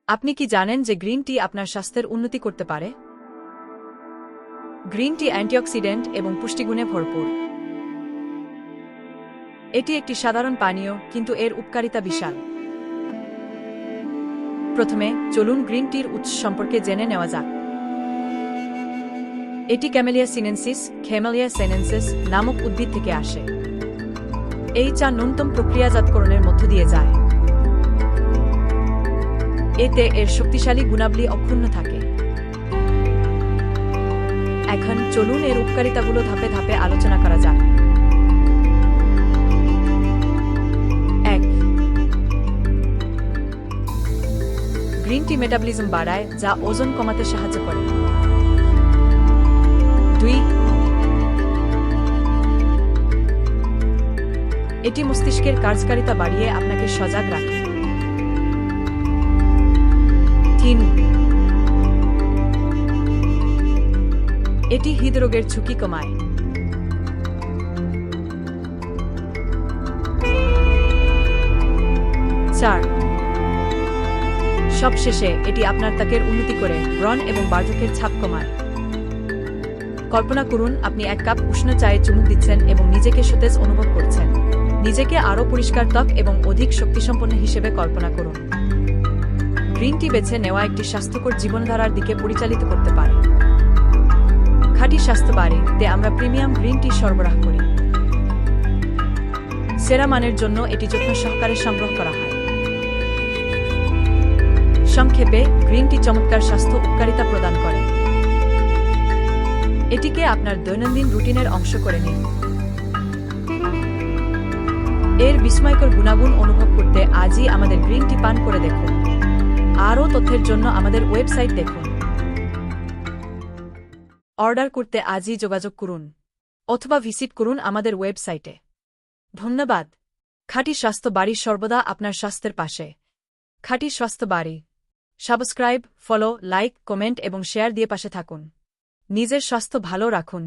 আপনি কি জানেন যে গ্রিন টি আপনার স্বাস্থ্যের উন্নতি করতে পারে? গ্রিন টি অ্যান্টিঅক্সিডেন্ট এবং পুষ্টিগুণে ভরপুর। এটি একটি সাধারণ পানীয়, কিন্তু এর উপকারিতা বিশাল। প্রথমে চলুন গ্রিন টির উৎস সম্পর্কে জেনে নেওয়া যাক। এটি ক্যামেলিয়া সিনেনসিস নামক উদ্ভিদ থেকে আসে। এই চা ন্যূনতম প্রক্রিয়াজাতকরণের মধ্য দিয়ে যায়। এতে এর শক্তিশালী গুণাবলী অক্ষুণ্ণ থাকে। এখন চলুন এর উপকারিতাগুলো ধাপে ধাপে আলোচনা করা যাক। 1. গ্রিন টি মেটাবলিজম বাড়ায়, যা ওজন কমাতে সাহায্য করে। 2. এটি মস্তিষ্কের কার্যকারিতা বাড়িয়ে আপনাকে সজাগ রাখে। 3. এটি হৃদরোগের ঝুঁকি কমায়। 4. সবশেষে এটি আপনার ত্বকের উন্নতি করে, ব্রণ এবং বার্ধক্যের ছাপ কমায়। কল্পনা করুন আপনি এক কাপ উষ্ণ চায়ে চুমুক দিচ্ছেন এবং নিজেকে সতেজ অনুভব করছেন। নিজেকে আরও পরিষ্কার ত্বক এবং অধিক শক্তিসম্পন্ন হিসেবে কল্পনা করুন। গ্রিন টি বেছে নেওয়া একটি স্বাস্থ্যকর জীবনধারার দিকে পরিচালিত করতে পারে। খাঁটি স্বাস্থ্য বাড়িতে আমরা প্রিমিয়াম গ্রিন টি সরবরাহ করি। সেরা মানের জন্য এটি যত্ন সহকারে সংগ্রহ করা হয়। সংক্ষেপে, গ্রিন টি চমৎকার স্বাস্থ্য উপকারিতা প্রদান করে। এটিকে আপনার দৈনন্দিন রুটিনের অংশ করে নিন। এর বিস্ময়কর গুণাগুণ অনুভব করতে আজই আমাদের গ্রিন টি পান করে দেখুন। আরও তথ্যের জন্য আমাদের ওয়েবসাইট দেখুন। অর্ডার করতে আজই যোগাযোগ করুন অথবা ভিজিট করুন আমাদের ওয়েবসাইটে। ধন্যবাদ। খাঁটি স্বাস্থ্য বাড়ি সর্বদা আপনার স্বাস্থ্যের পাশে। খাঁটি স্বাস্থ্য বাড়ি। সাবস্ক্রাইব, ফলো, লাইক, কমেন্ট এবং শেয়ার দিয়ে পাশে থাকুন। নিজের স্বাস্থ্য ভালো রাখুন।